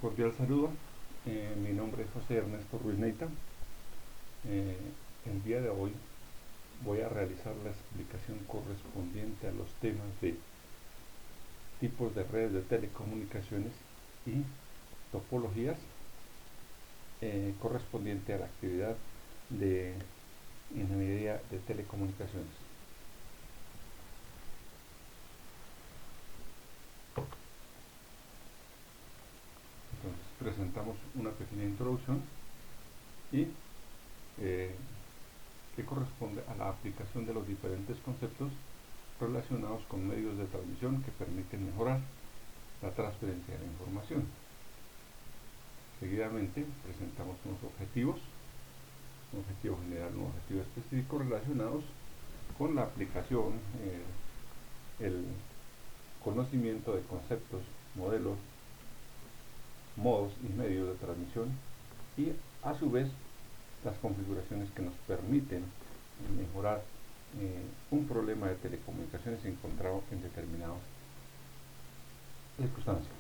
Cordial saludo, mi nombre es José Ernesto Ruiz Neita. Eh, el día de hoy voy a realizar la explicación correspondiente a los temas de tipos de redes de telecomunicaciones y topologías correspondiente a la actividad de ingeniería de telecomunicaciones. Entonces presentamos una pequeña introducción y que corresponde a la aplicación de los diferentes conceptos relacionados con medios de transmisión que permiten mejorar la transferencia de la información. Seguidamente presentamos unos objetivos, un objetivo general, un objetivo específico relacionados con la aplicación, el conocimiento de conceptos, modelos, modos y medios de transmisión y a su vez las configuraciones que nos permiten mejorar un problema de telecomunicaciones encontrado en determinadas circunstancias.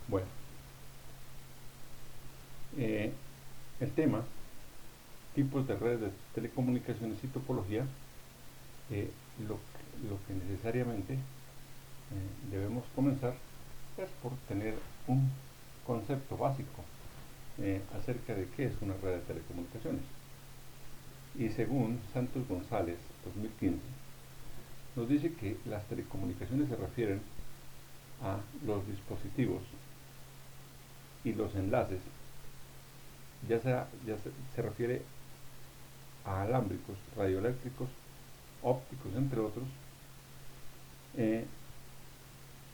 Bueno, el tema, tipos de redes de telecomunicaciones y topología, lo que necesariamente debemos comenzar es por tener un concepto básico acerca de qué es una red de telecomunicaciones. Y según Santos González 2015, nos dice que las telecomunicaciones se refieren a los dispositivos y los enlaces, se refiere a alámbricos, radioeléctricos, ópticos, entre otros,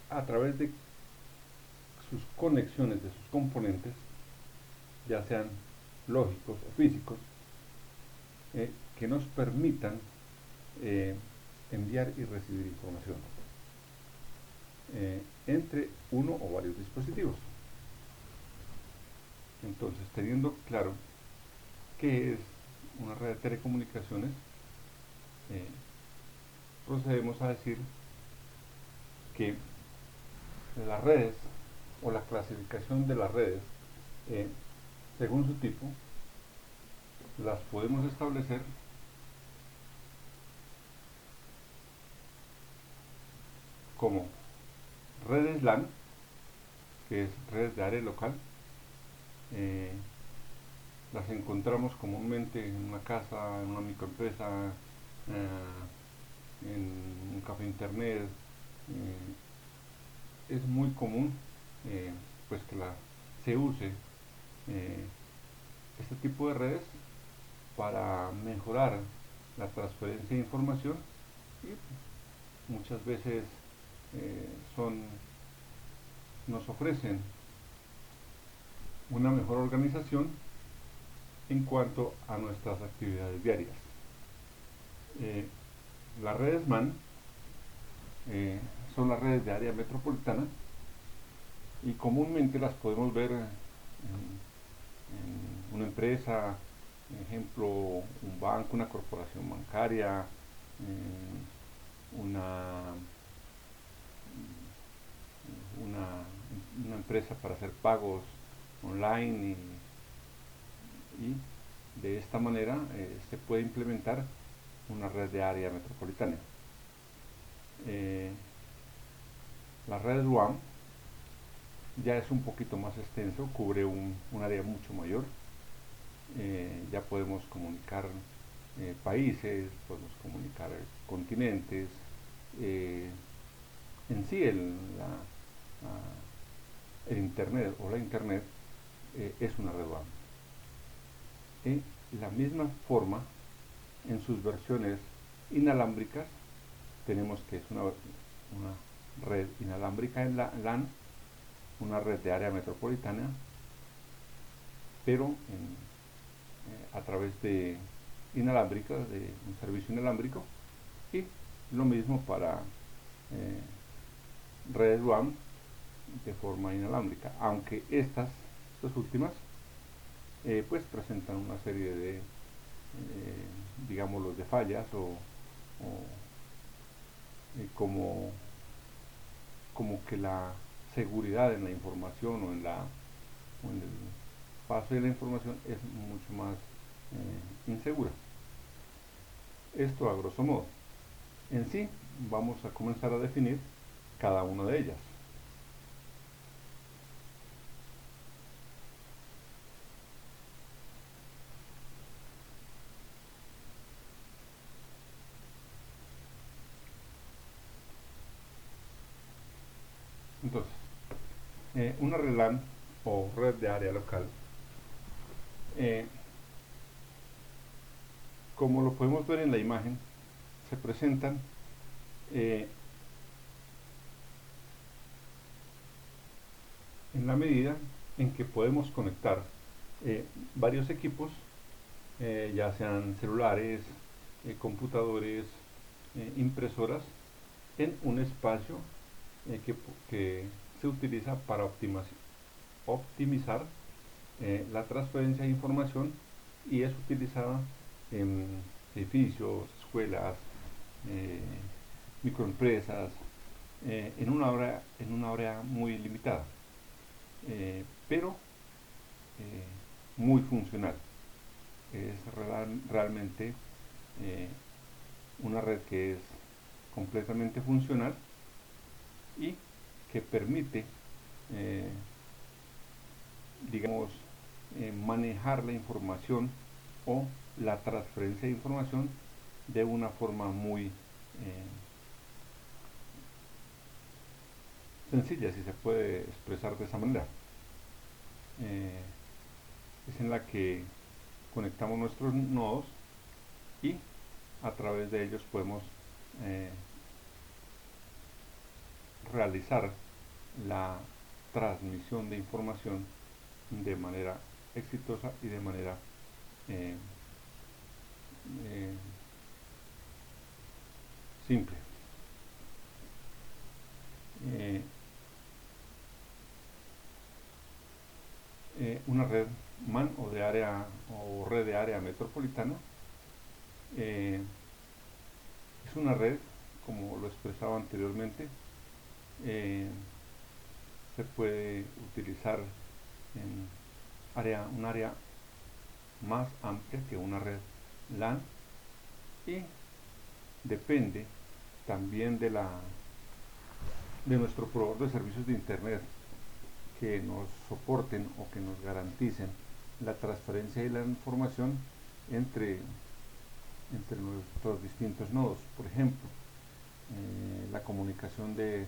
a través de sus conexiones de sus componentes, ya sean lógicos o físicos, que nos permitan enviar y recibir información entre uno o varios dispositivos. Entonces, teniendo claro qué es una red de telecomunicaciones, procedemos a decir que las redes o la clasificación de las redes según su tipo las podemos establecer como redes LAN, que es redes de área local. Las encontramos comúnmente en una casa, en una microempresa, en un café internet. Es muy común pues que se use este tipo de redes para mejorar la transferencia de información y muchas veces nos ofrecen una mejor organización en cuanto a nuestras actividades diarias. Las redes MAN son las redes de área metropolitana y comúnmente las podemos ver en una empresa, ejemplo, un banco, una corporación bancaria, una empresa para hacer pagos online y de esta manera se puede implementar una red de área metropolitana. La red WAN ya es un poquito más extenso, cubre un área mucho mayor. Ya podemos comunicar países, podemos comunicar continentes. En sí el internet o la internet es una red WAN. De la misma forma, en sus versiones inalámbricas, tenemos que es una red inalámbrica en la LAN, una red de área metropolitana, pero a través de inalámbricas, de un servicio inalámbrico, y lo mismo para redes WAN de forma inalámbrica, aunque estas últimas pues presentan una serie de digámoslo de fallas o como, como que la seguridad en la información o en el paso de la información es mucho más insegura. Esto a grosso modo. En sí, vamos a comenzar a definir cada una de ellas. Entonces, una red LAN o red de área local, eh, como lo podemos ver en la imagen, se presentan eh, en la medida en que podemos conectar varios equipos, ya sean celulares, computadores, impresoras, en un espacio que se utiliza para optimizar la transferencia de información y es utilizada en edificios, escuelas, eh, microempresas, en una área muy limitada, pero muy funcional. Es realmente eh, una red que es completamente funcional y que permite, eh, digamos, manejar la información o la transferencia de información de una forma muy sencilla, si se puede expresar de esa manera. Eh, es en la que conectamos nuestros nodos y a través de ellos podemos eh, realizar la transmisión de información de manera exitosa y de manera eh, eh, simple. Eh, una red MAN o de área o red de área metropolitana eh, es una red, como lo expresaba anteriormente, eh, se puede utilizar en un área más amplia que una red LAN y depende también de nuestro proveedor de servicios de internet que nos soporten o que nos garanticen la transferencia de la información entre, entre nuestros distintos nodos. Por ejemplo, la comunicación de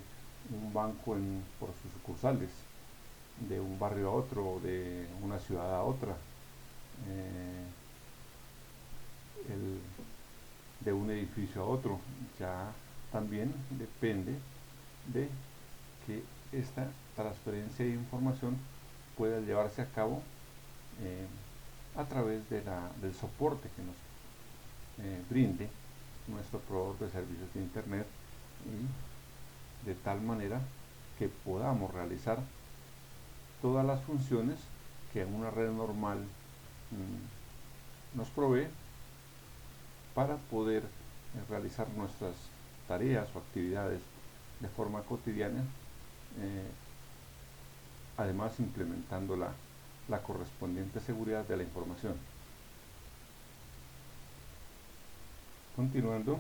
un banco por sus sucursales, de un barrio a otro, de una ciudad a otra, eh, el, de un edificio a otro. Ya también depende de que esta transferencia de información pueda llevarse a cabo eh, a través del soporte que nos brinde nuestro proveedor de servicios de internet y de tal manera que podamos realizar todas las funciones que una red normal nos provee para poder realizar nuestras tareas o actividades de forma cotidiana, eh, además implementando la correspondiente seguridad de la información. Continuando,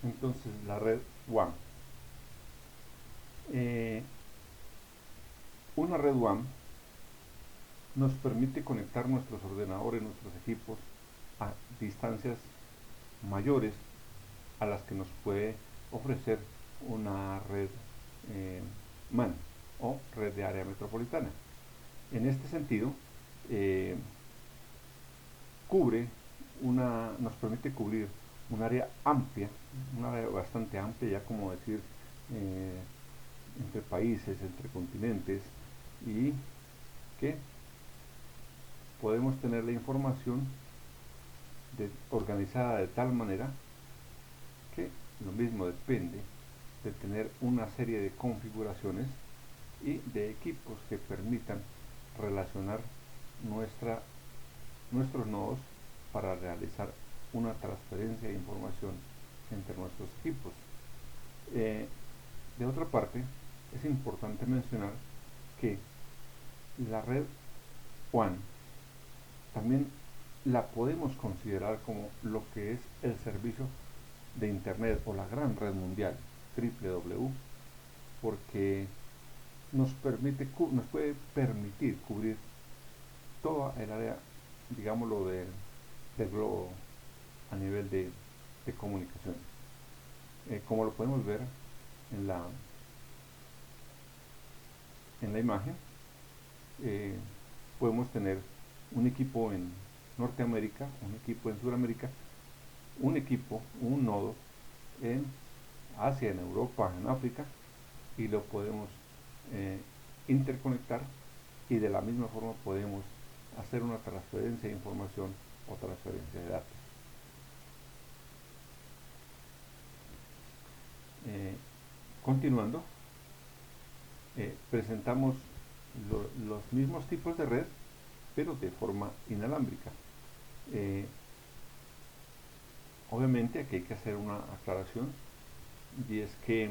entonces la red WAN. Una red WAN nos permite conectar nuestros ordenadores, nuestros equipos a distancias mayores a las que nos puede ofrecer una red MAN o red de área metropolitana. En este sentido, eh, nos permite cubrir un área amplia, un área bastante amplia, ya como decir, eh, entre países, entre continentes, y que podemos tener la información organizada de tal manera que lo mismo depende de tener una serie de configuraciones y de equipos que permitan relacionar nuestros nodos para realizar una transferencia de información entre nuestros equipos. De otra parte, es importante mencionar que la red WAN también la podemos considerar como lo que es el servicio de Internet o la gran red mundial, www, porque nos puede permitir cubrir toda el área, digámoslo, del globo a nivel de comunicaciones. Como lo podemos ver en la imagen, eh, podemos tener un equipo en Norteamérica, un equipo en Sudamérica, un nodo en Asia, en Europa, en África, y lo podemos interconectar, y de la misma forma podemos hacer una transferencia de información o transferencia de datos. Continuando, presentamos los mismos tipos de red, pero de forma inalámbrica. Obviamente aquí hay que hacer una aclaración, y es que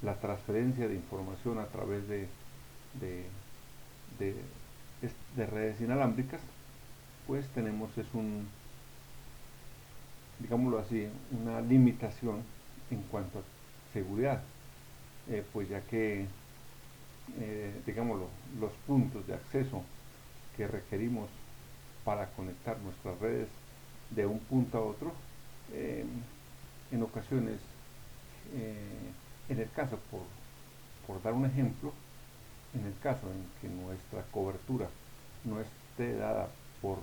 la transferencia de información a través de, de redes inalámbricas, pues tenemos digámoslo así, una limitación en cuanto a seguridad, pues ya que, digámoslo, los puntos de acceso que requerimos para conectar nuestras redes de un punto a otro, en ocasiones, en el caso, por dar un ejemplo, en el caso en que nuestra cobertura no esté dada por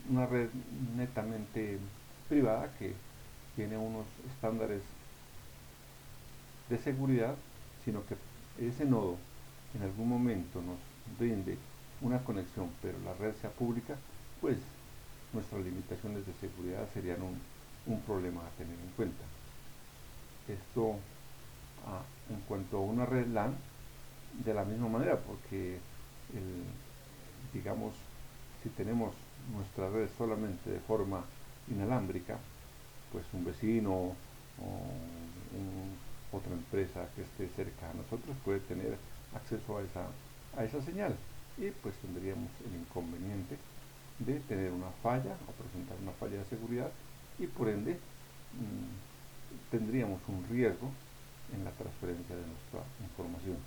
una red netamente privada que tiene unos estándares de seguridad, sino que ese nodo en algún momento nos brinde una conexión, pero la red sea pública, pues nuestras limitaciones de seguridad serían un problema a tener en cuenta. Esto en cuanto a una red LAN, de la misma manera, porque digamos, si tenemos nuestra red solamente de forma inalámbrica, pues un vecino o otra empresa que esté cerca a nosotros puede tener acceso a esa señal, y pues tendríamos el inconveniente de tener una falla o presentar una falla de seguridad, y por ende tendríamos un riesgo en la transferencia de nuestra información.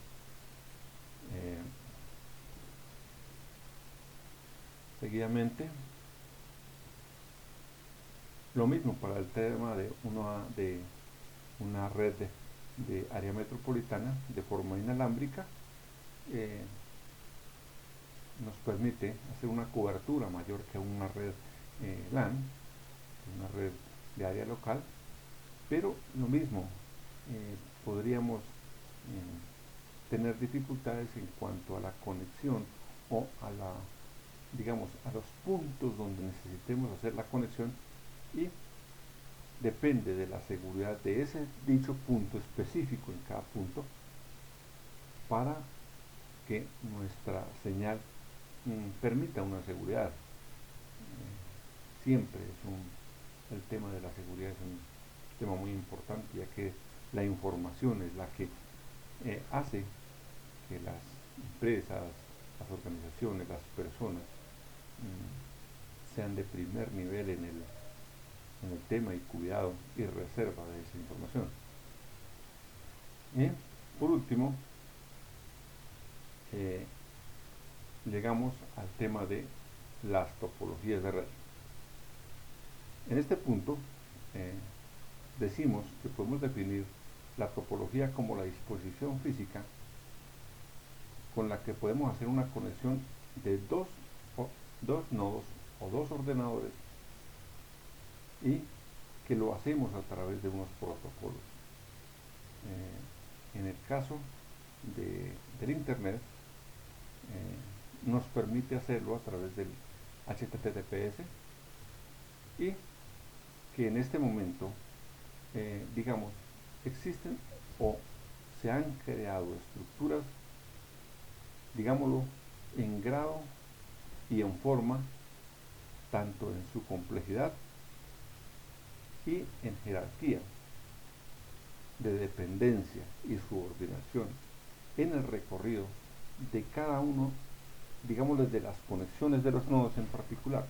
Seguidamente, lo mismo para el tema de una red de área metropolitana de forma inalámbrica. Nos permite hacer una cobertura mayor que una red LAN, una red de área local, pero lo mismo, podríamos tener dificultades en cuanto a la conexión o digamos, a los puntos donde necesitemos hacer la conexión, y depende de la seguridad de ese dicho punto específico en cada punto para que nuestra señal permita una seguridad. Siempre el tema de la seguridad es un tema muy importante, ya que la información es la que hace que las empresas, las organizaciones, las personas sean de primer nivel en el tema y cuidado y reserva de esa información. Y por último, llegamos al tema de las topologías de red. En este punto, decimos que podemos definir la topología como la disposición física con la que podemos hacer una conexión de dos nodos o dos ordenadores, y que lo hacemos a través de unos protocolos. En el caso del Internet, nos permite hacerlo a través del HTTPS, y que en este momento, digamos, existen o se han creado estructuras, digámoslo, en grado y en forma, tanto en su complejidad y en jerarquía, de dependencia y subordinación en el recorrido de cada uno, digámosle, de las conexiones de los nodos en particular,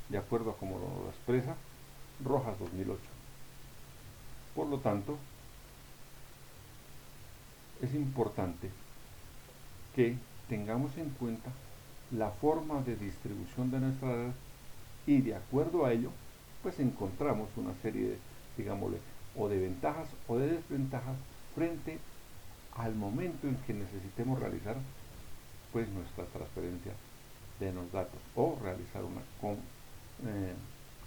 de acuerdo a como lo expresa Rojas 2008. Por lo tanto, es importante que tengamos en cuenta la forma de distribución de nuestra red y de acuerdo a ello, pues encontramos una serie de, digámosle, o de ventajas o de desventajas frente al momento en que necesitemos realizar pues nuestra transferencia de los datos o realizar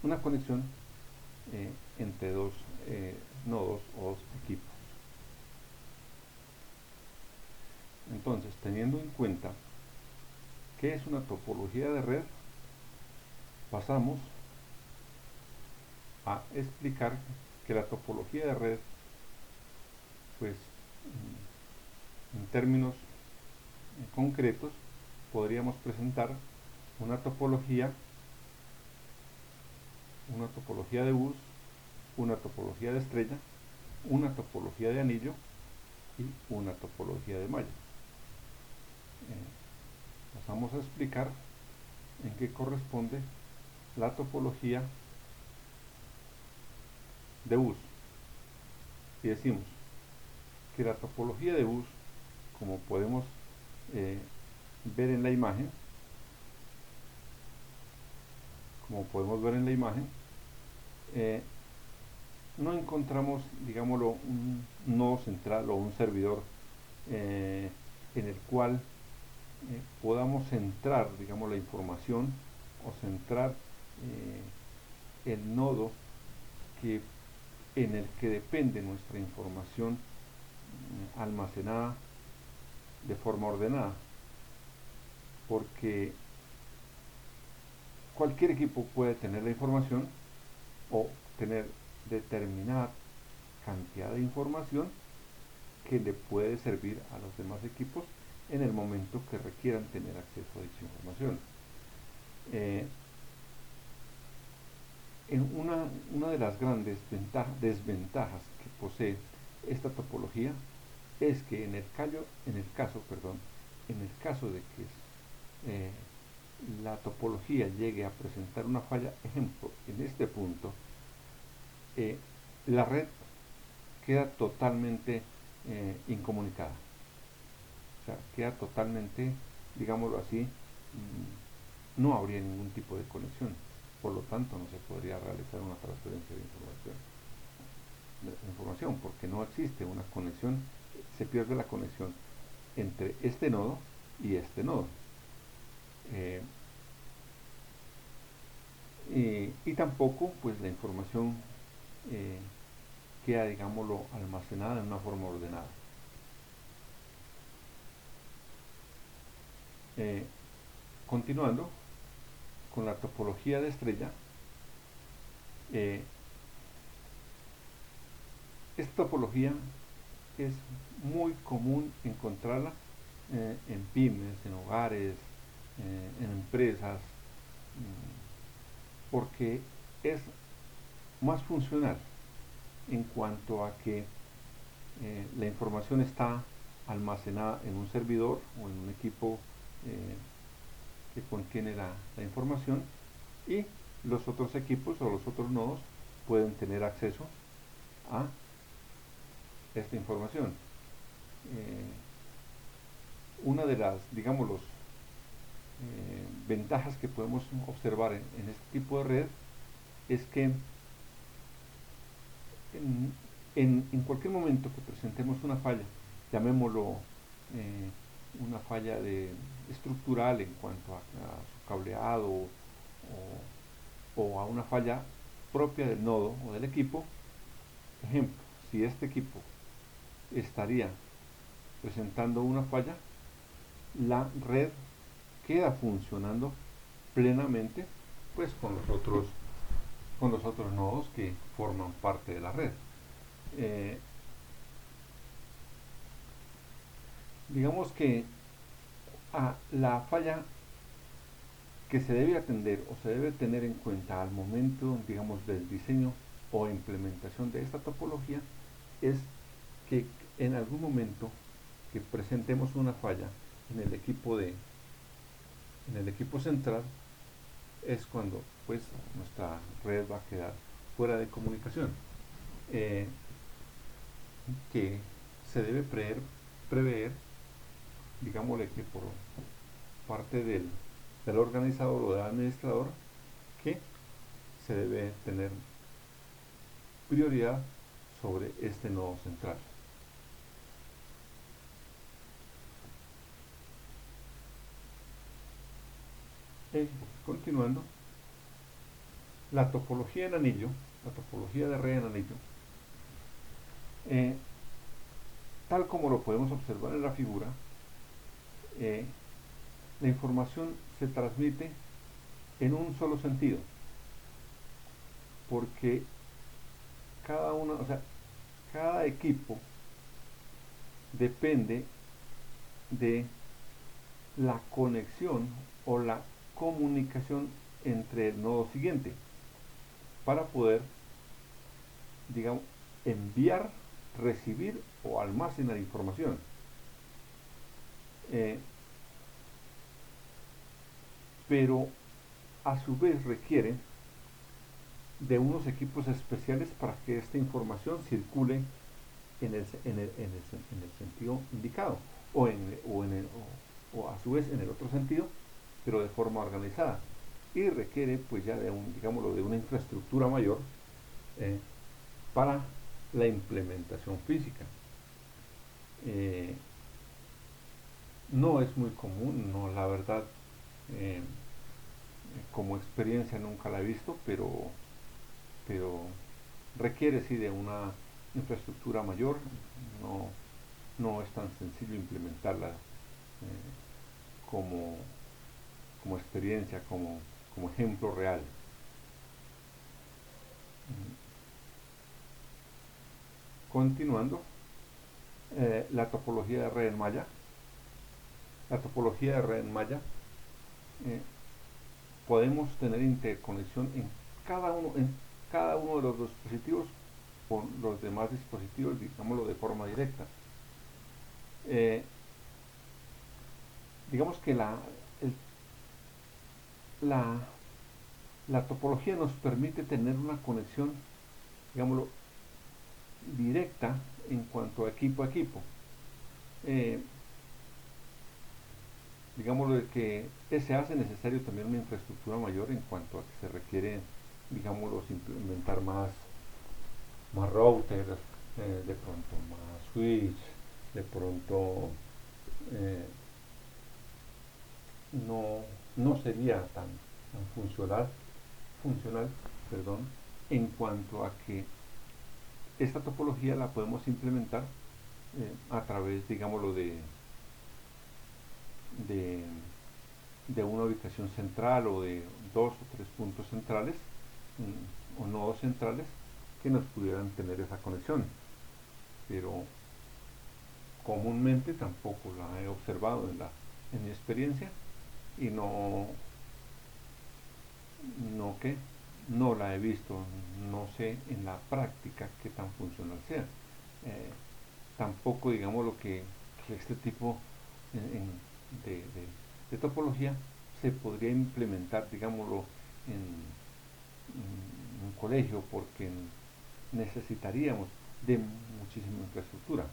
una conexión entre dos nodos o dos equipos. Entonces, teniendo en cuenta qué es una topología de red, pasamos a explicar que la topología de red, pues en términos concretos, podríamos presentar una topología de bus, una topología de estrella, una topología de anillo y una topología de malla. Vamos a explicar en qué corresponde la topología de bus. Y decimos que la topología de bus, como podemos ver en la imagen, no encontramos, digámoslo, un nodo central o un servidor en el cual podamos centrar, digamos, la información o centrar el nodo en el que depende nuestra información almacenada de forma ordenada, porque cualquier equipo puede tener la información o tener determinada cantidad de información que le puede servir a los demás equipos en el momento que requieran tener acceso a dicha información. Una de las grandes desventajas que posee esta topología es que en el caso de que la topología llegue a presentar una falla, ejemplo, en este punto, la red queda totalmente incomunicada. O sea, queda totalmente, digámoslo así, no habría ningún tipo de conexión. Por lo tanto, no se podría realizar una transferencia de información porque no existe una conexión, se pierde la conexión entre este nodo y este nodo. Y tampoco pues la información queda, digámoslo, almacenada en una forma ordenada. Continuando con la topología de estrella, esta topología es muy común encontrarla en pymes, en hogares, en empresas, porque es más funcional en cuanto a que la información está almacenada en un servidor o en un equipo que contiene la información y los otros equipos o los otros nodos pueden tener acceso a esta información. Una de las, digamos, ventajas que podemos observar en este tipo de red es que en cualquier momento que presentemos una falla, llamémoslo una falla estructural en cuanto a su cableado o a una falla propia del nodo o del equipo, ejemplo, si este equipo estaría presentando una falla, la red queda funcionando plenamente pues con los otros nodos que forman parte de la red. Digamos que la falla que se debe atender o se debe tener en cuenta al momento, digamos, del diseño o implementación de esta topología es que en algún momento que presentemos una falla en el equipo central es cuando pues nuestra red va a quedar fuera de comunicación, que se debe prever, digámosle que por parte del organizador o del administrador, que se debe tener prioridad sobre este nodo central. Continuando, la topología en anillo, la topología de red en anillo, tal como lo podemos observar en la figura, la información se transmite en un solo sentido, porque cada equipo depende de la conexión o la comunicación entre el nodo siguiente para poder, digamos, enviar, recibir o almacenar información. Pero a su vez requiere de unos equipos especiales para que esta información circule en el sentido indicado o a su vez en el otro sentido, pero de forma organizada, y requiere pues ya de digámoslo, de una infraestructura mayor para la implementación física. No es muy común, no, la verdad, como experiencia nunca la he visto, pero requiere sí de una infraestructura mayor. No es tan sencillo implementarla como experiencia, como ejemplo real. Continuando, la topología de red en malla. La topología de red en malla, podemos tener interconexión en cada uno de los dispositivos con los demás dispositivos, digámoslo de forma directa. Digamos que la topología nos permite tener una conexión, digámoslo, directa en cuanto a equipo. Digámoslo de que se hace necesario también una infraestructura mayor en cuanto a que se requiere, digámoslo, implementar más routers, de pronto más switch, de pronto no sería tan funcional, en cuanto a que esta topología la podemos implementar a través, digámoslo, de una ubicación central o de 2 o 3 puntos centrales o nodos centrales que nos pudieran tener esa conexión, pero comúnmente tampoco la he observado en mi experiencia y no la he visto, no sé en la práctica qué tan funcional sea. Tampoco digamos lo que este tipo de topología se podría implementar, digámoslo, en un colegio, porque necesitaríamos de muchísima infraestructura.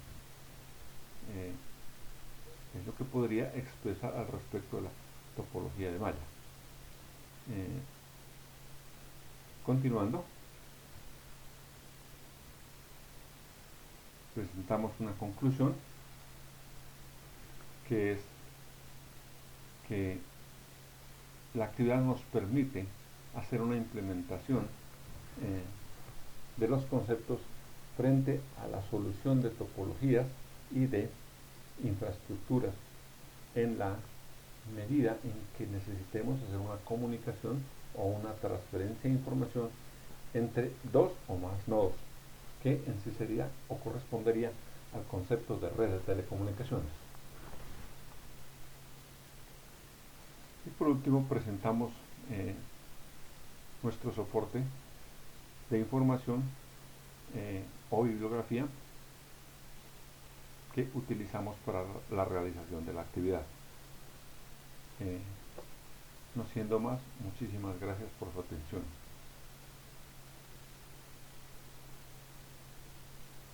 Es lo que podría expresar al respecto de la topología de malla. Continuando, presentamos una conclusión, que es que la actividad nos permite hacer una implementación de los conceptos frente a la solución de topologías y de infraestructuras en la medida en que necesitemos hacer una comunicación o una transferencia de información entre dos o más nodos, que en sí sería o correspondería al concepto de red de telecomunicaciones. por último presentamos nuestro soporte de información o bibliografía que utilizamos para la realización de la actividad. No siendo más, muchísimas gracias por su atención.